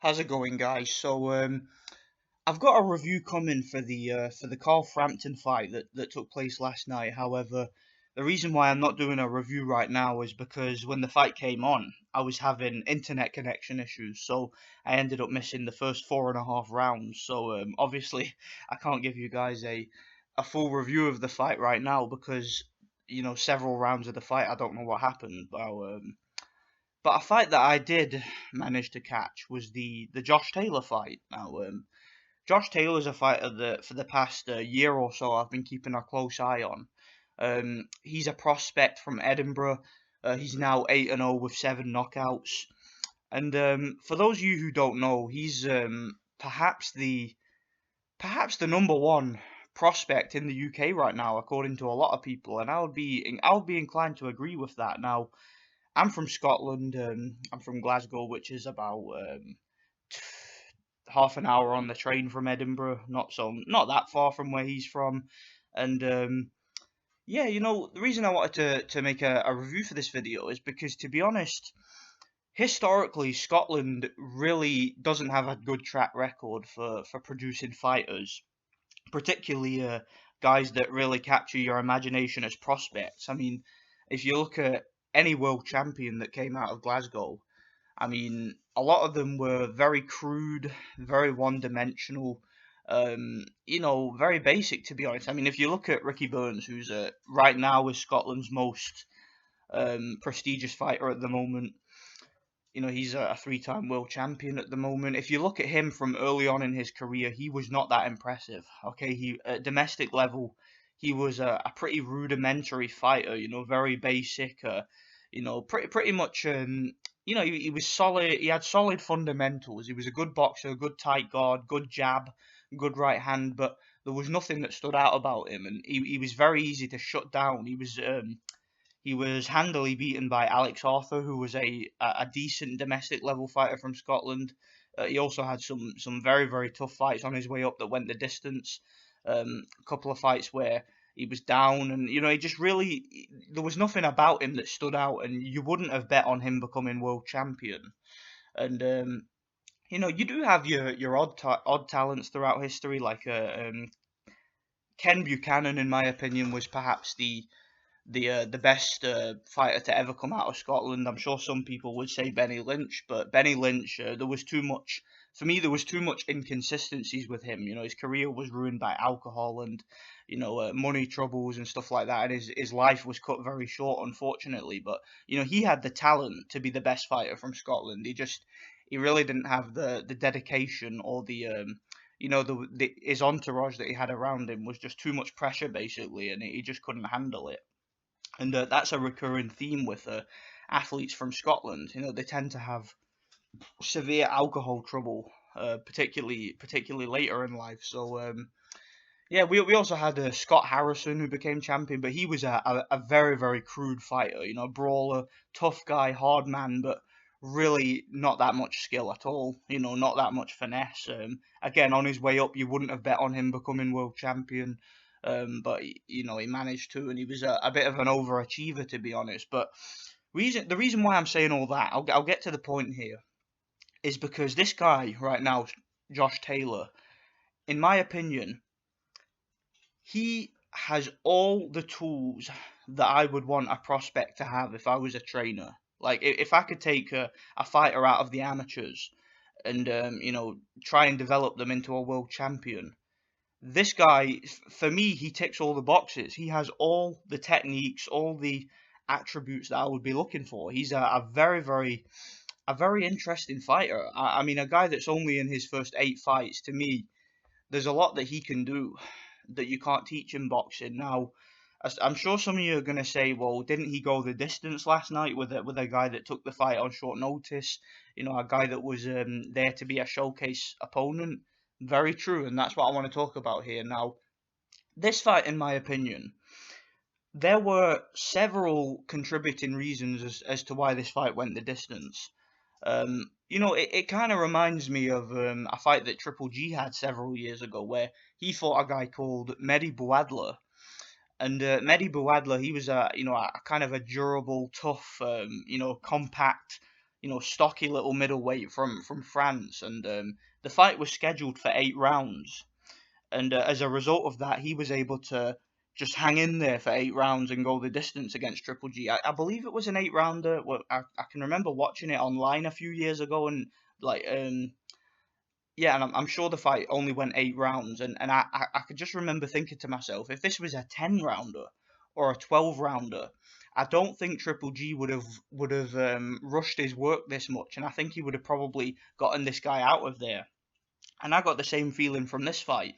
How's it going, guys? I've got a review coming for the Carl Frampton fight that took place last night. However, the reason why I'm not doing a review right now is because when the fight came on, I was having internet connection issues, so I ended up missing the first 4.5 rounds. Obviously, I can't give you guys a full review of the fight right now because several rounds of the fight I don't know what happened. But a fight that I did manage to catch was the Josh Taylor fight. Josh Taylor's a fighter that for the past year or so I've been keeping a close eye on. He's a prospect from Edinburgh. He's now 8-0 with 7 knockouts. And for those of you who don't know, he's perhaps the number one prospect in the UK right now, according to a lot of people. And I would be inclined to agree with that. Now, I'm from Scotland. I'm from Glasgow, which is about half an hour on the train from Edinburgh. Not that far from where he's from. And yeah, the reason I wanted to make a review for this video is because, to be honest, historically Scotland really doesn't have a good track record for producing fighters, particularly guys that really capture your imagination as prospects. I mean, if you look at any world champion that came out of Glasgow, I mean, a lot of them were very crude, very one-dimensional, very basic, to be honest. I mean, if you look at Ricky Burns, who's right now is Scotland's most prestigious fighter at the moment. He's a three-time world champion at the moment. If you look at him from early on in his career, he was not that impressive. Okay, he at domestic level, he was a pretty rudimentary fighter. Very basic. Pretty much. He was solid. He had solid fundamentals. He was a good boxer, good tight guard, good jab, good right hand. But there was nothing that stood out about him, and he was very easy to shut down. He was handily beaten by Alex Arthur, who was a decent domestic level fighter from Scotland. He also had some very very tough fights on his way up that went the distance. A couple of fights where he was down, and he just really there was nothing about him that stood out, and you wouldn't have bet on him becoming world champion. And you do have your odd talents throughout history, like Ken Buchanan, in my opinion, was perhaps the best fighter to ever come out of Scotland. I'm sure some people would say Benny Lynch, but Benny Lynch, there was too much. For me, there was too much inconsistencies with him. His career was ruined by alcohol and money troubles and stuff like that, and his life was cut very short, unfortunately. But he had the talent to be the best fighter from Scotland. He really didn't have the dedication or his entourage that he had around him was just too much pressure basically, and he just couldn't handle it. And that's a recurring theme with athletes from Scotland. They tend to have severe alcohol trouble, particularly later in life. Yeah, we also had Scott Harrison, who became champion, but he was a very very crude fighter. Brawler, tough guy, hard man, but really not that much skill at all. Not that much finesse. Again, on his way up, you wouldn't have bet on him becoming world champion. But he managed to, and he was a bit of an overachiever, to be honest. But the reason why I'm saying all that, I'll get to the point here, is because this guy right now, Josh Taylor, in my opinion, he has all the tools that I would want a prospect to have if I was a trainer. Like if I could take a fighter out of the amateurs and try and develop them into a world champion. This guy, for me, he ticks all the boxes. He has all the techniques, all the attributes that I would be looking for. He's a very interesting fighter. I mean, a guy that's only in his first 8 fights. To me, there's a lot that he can do that you can't teach in boxing. Now, I'm sure some of you are gonna say, well, didn't he go the distance last night with a guy that took the fight on short notice? A guy that was there to be a showcase opponent. Very true, and that's what I want to talk about here. Now, this fight, in my opinion, there were several contributing reasons as to why this fight went the distance. It kind of reminds me of a fight that Triple G had several years ago, where he fought a guy called Mehdi Bouadla. And Mehdi Bouadla, he was a kind of a durable, tough, compact, stocky little middleweight from France, and the fight was scheduled for 8 rounds, and as a result of that, he was able to just hang in there for 8 rounds and go the distance against Triple G. I believe it was an 8 rounder. Well, I can remember watching it online a few years ago, and like yeah, and I'm sure the fight only went 8 rounds, and I could just remember thinking to myself, if this was a 10 rounder or a 12 rounder, I don't think Triple G would have rushed his work this much, and I think he would have probably gotten this guy out of there. And I got the same feeling from this fight.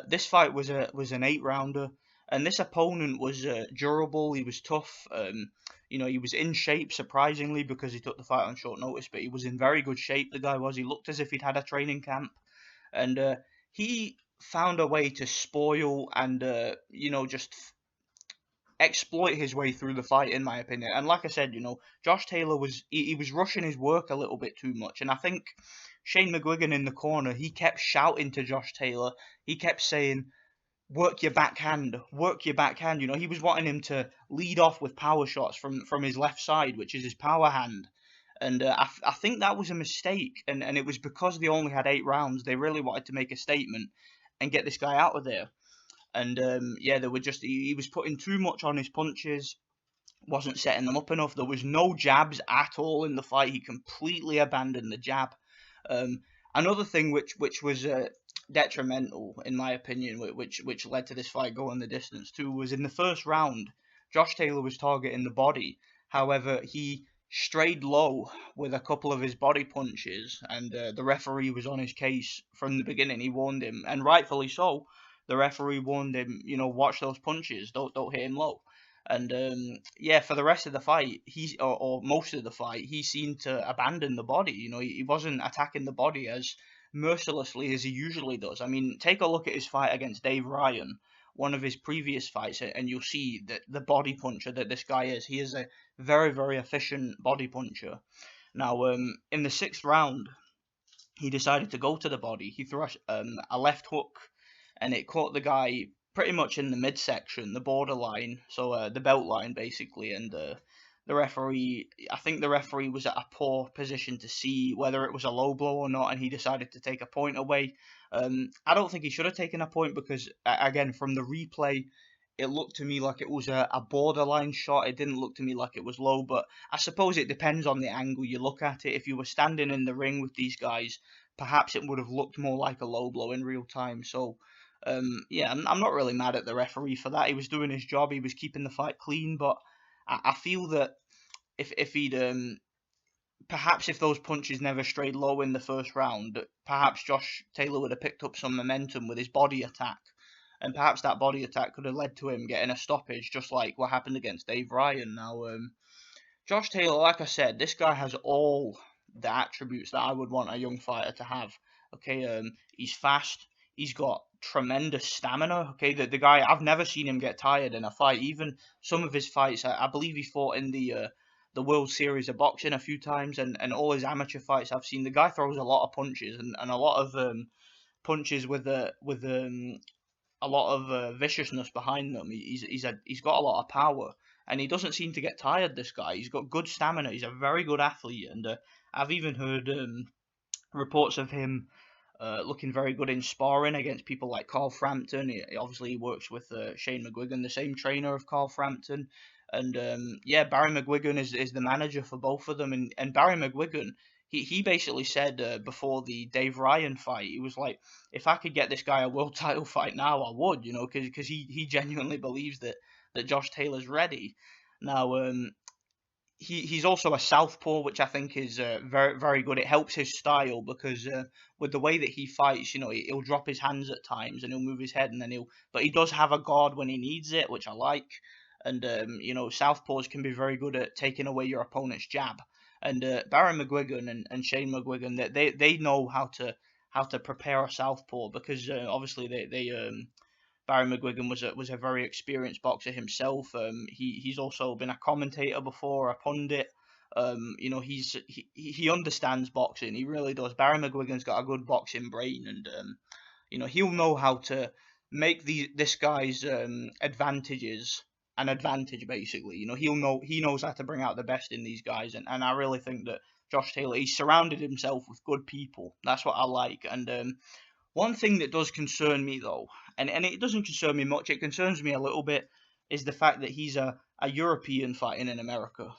This fight was an 8 rounder, and this opponent was durable. He was tough. He was in shape surprisingly because he took the fight on short notice, but he was in very good shape. The guy was. He looked as if he'd had a training camp, and he found a way to spoil and just exploit his way through the fight, in my opinion. And like I said, Josh Taylor he was rushing his work a little bit too much, and I think Shane McGuigan in the corner, he kept shouting to Josh Taylor. He kept saying, "Work your backhand, work your backhand." He was wanting him to lead off with power shots from his left side, which is his power hand. And I think that was a mistake, and it was because they only had 8 rounds. They really wanted to make a statement and get this guy out of there. And yeah, they were just he was putting too much on his punches, wasn't setting them up enough. There was no jabs at all in the fight. He completely abandoned the jab. Um, Another thing which was detrimental, in my opinion, which led to this fight going the distance too, was in the first round. Josh Taylor was targeting the body. However, he strayed low with a couple of his body punches, and the referee was on his case from the beginning. He warned him, and rightfully so. The referee warned him, watch those punches. Don't hit him low. And yeah, for the rest of the fight, or most of the fight, he seemed to abandon the body. He wasn't attacking the body as mercilessly as he usually does. I mean, take a look at his fight against Dave Ryan, one of his previous fights, and you'll see that the body puncher that this guy is. He is a very, very efficient body puncher. Now, in the 6th round, he decided to go to the body. He threw a left hook, and it caught the guy pretty much in the midsection, the borderline, so the belt line basically. And I think the referee was at a poor position to see whether it was a low blow or not, and he decided to take a point away. I don't think he should have taken a point because, again, from the replay, it looked to me like it was a borderline shot. It didn't look to me like it was low, but I suppose it depends on the angle you look at it. If you were standing in the ring with these guys, perhaps it would have looked more like a low blow in real time. So, yeah, I'm not really mad at the referee for that. He was doing his job. He was keeping the fight clean, but I feel that if he'd perhaps if those punches never strayed low in the first round, perhaps Josh Taylor would have picked up some momentum with his body attack, and perhaps that body attack could have led to him getting a stoppage, just like what happened against Dave Ryan. Now, Josh Taylor, like I said, this guy has all the attributes that I would want a young fighter to have. Okay, he's fast. He's got tremendous stamina. Okay, the guy, I've never seen him get tired in a fight. Even some of his fights, I believe he fought in the World Series of Boxing a few times, and all his amateur fights I've seen. The guy throws a lot of punches and a lot of punches with a lot of viciousness behind them. He's got a lot of power, and he doesn't seem to get tired. This guy, he's got good stamina. He's a very good athlete, and I've even heard reports of him looking very good in sparring against people like Carl Frampton. Obviously he works with Shane McGuigan, the same trainer of Carl Frampton. And yeah, Barry McGuigan is the manager for both of them. And Barry McGuigan, he basically said before the Dave Ryan fight, he was like, if I could get this guy a world title fight now, I would, because he genuinely believes that Josh Taylor's ready. Now, he's also a southpaw, which I think is very, very good. It helps his style because with the way that he fights, he'll drop his hands at times and he'll move his head, and then but he does have a guard when he needs it, which I like. And southpaws can be very good at taking away your opponent's jab. And Barry McGuigan and Shane McGuigan, they know how to prepare a southpaw because obviously they Barry McGuigan was a very experienced boxer himself. He's also been a commentator before, a pundit. He understands boxing. He really does. Barry McGuigan's got a good boxing brain, and he'll know how to make this guy's advantages an advantage. Basically, he knows how to bring out the best in these guys, and I really think that Josh Taylor. He surrounded himself with good people. That's what I like. And one thing that does concern me though, and it doesn't concern me much, it concerns me a little bit, is the fact that he's a European fighting in America.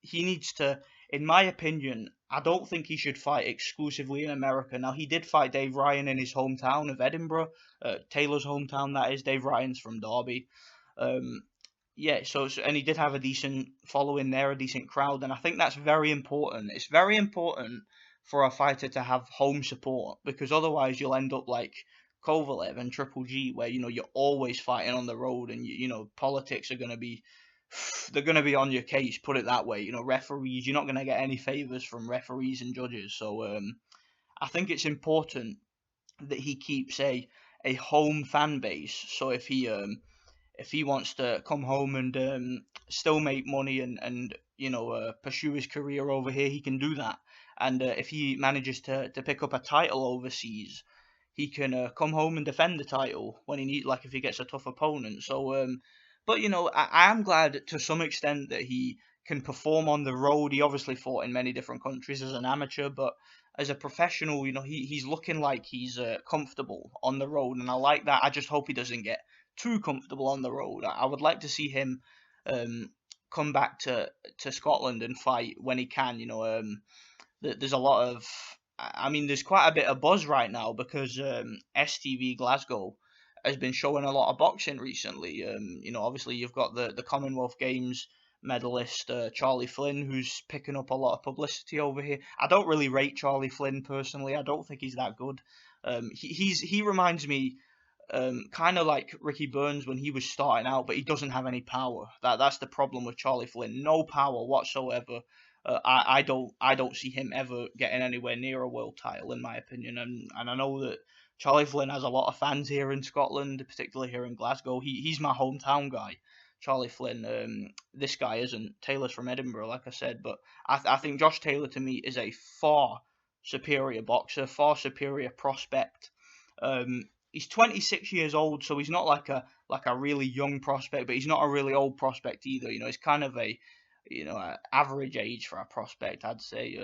He needs to, in my opinion, I don't think he should fight exclusively in America. Now, he did fight Dave Ryan in his hometown of Edinburgh, Taylor's hometown, that is. Dave Ryan's from Derby. Um, yeah, and he did have a decent following there, a decent crowd, and I think that's very important. It's very important for a fighter to have home support, because otherwise you'll end up like Kovalev and Triple G, where you're always fighting on the road, and politics are gonna be they're gonna be on your case. Put it that way. Referees, you're not gonna get any favors from referees and judges. So I think it's important that he keeps a home fan base. So if he wants to come home and still make money and pursue his career over here, he can do that. And if he manages to pick up a title overseas, he can come home and defend the title when he need, like if he gets a tough opponent. So, but I am glad to some extent that he can perform on the road. He obviously fought in many different countries as an amateur, but as a professional, he's looking like he's comfortable on the road, and I like that. I just hope he doesn't get too comfortable on the road. I would like to see him um, come back to Scotland and fight when he can. There's a lot of, I mean, there's quite a bit of buzz right now because STV Glasgow has been showing a lot of boxing recently. Obviously you've got the Commonwealth Games medalist Charlie Flynn, who's picking up a lot of publicity over here. I don't really rate Charlie Flynn personally. I don't think he's that good. He reminds me kind of like Ricky Burns when he was starting out, but he doesn't have any power. That's the problem with Charlie Flynn. No power whatsoever. I don't see him ever getting anywhere near a world title, in my opinion. And I know that Charlie Flynn has a lot of fans here in Scotland, particularly here in Glasgow. He's my hometown guy, Charlie Flynn. This guy isn't. Taylor's from Edinburgh, like I said, but I think Josh Taylor to me is a far superior boxer, far superior prospect. He's 26 years old, so he's not like a really young prospect, but he's not a really old prospect either. He's kind of a average age for a prospect, I'd say.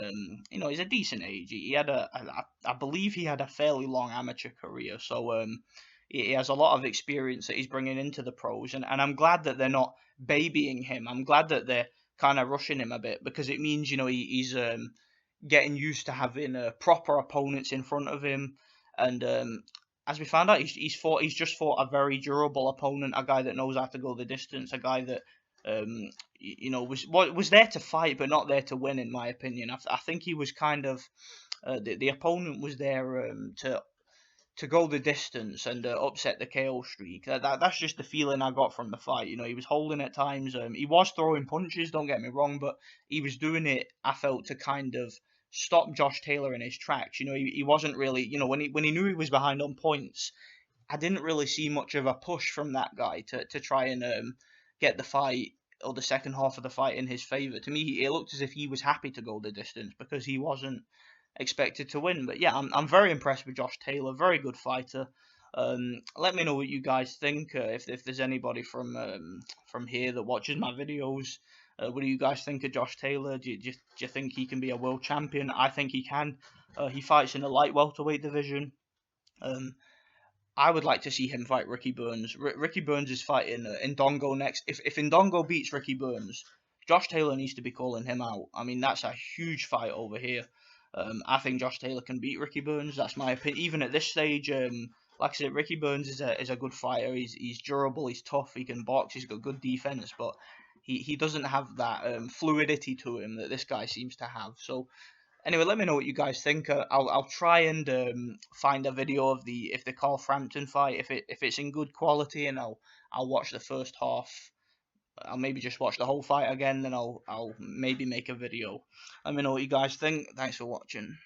He's a decent age. He had I believe he had a fairly long amateur career, so he has a lot of experience that he's bringing into the pros, and I'm glad that they're not babying him. I'm glad that they're kind of rushing him a bit, because it means he's getting used to having proper opponents in front of him, and as we found out, he's just fought a very durable opponent, a guy that knows how to go the distance, a guy that was there to fight but not there to win, in my opinion. I think he was kind of the opponent was there to go the distance and upset the KO streak. That's just the feeling I got from the fight. He was holding at times. He was throwing punches. Don't get me wrong, but he was doing it, I felt, to kind of stop Josh Taylor in his tracks. He wasn't really. When he knew he was behind on points, I didn't really see much of a push from that guy to try and get the fight or the second half of the fight in his favour. To me, it looked as if he was happy to go the distance because he wasn't expected to win. But yeah, I'm very impressed with Josh Taylor. Very good fighter. Let me know what you guys think. If there's anybody from here that watches my videos, what do you guys think of Josh Taylor? Do you think he can be a world champion? I think he can. He fights in the light welterweight division. I would like to see him fight Ricky Burns. Ricky Burns is fighting Indongo next. If Indongo beats Ricky Burns, Josh Taylor needs to be calling him out. I mean, that's a huge fight over here. I think Josh Taylor can beat Ricky Burns. That's my opinion. Even at this stage, like I said, Ricky Burns is a good fighter. He's durable. He's tough. He can box. He's got good defense, but he doesn't have that fluidity to him that this guy seems to have. So anyway, let me know what you guys think. I'll try and find a video of the Carl Frampton fight if it's in good quality, and I'll watch the first half. I'll maybe just watch the whole fight again, then I'll maybe make a video. Let me know what you guys think. Thanks for watching.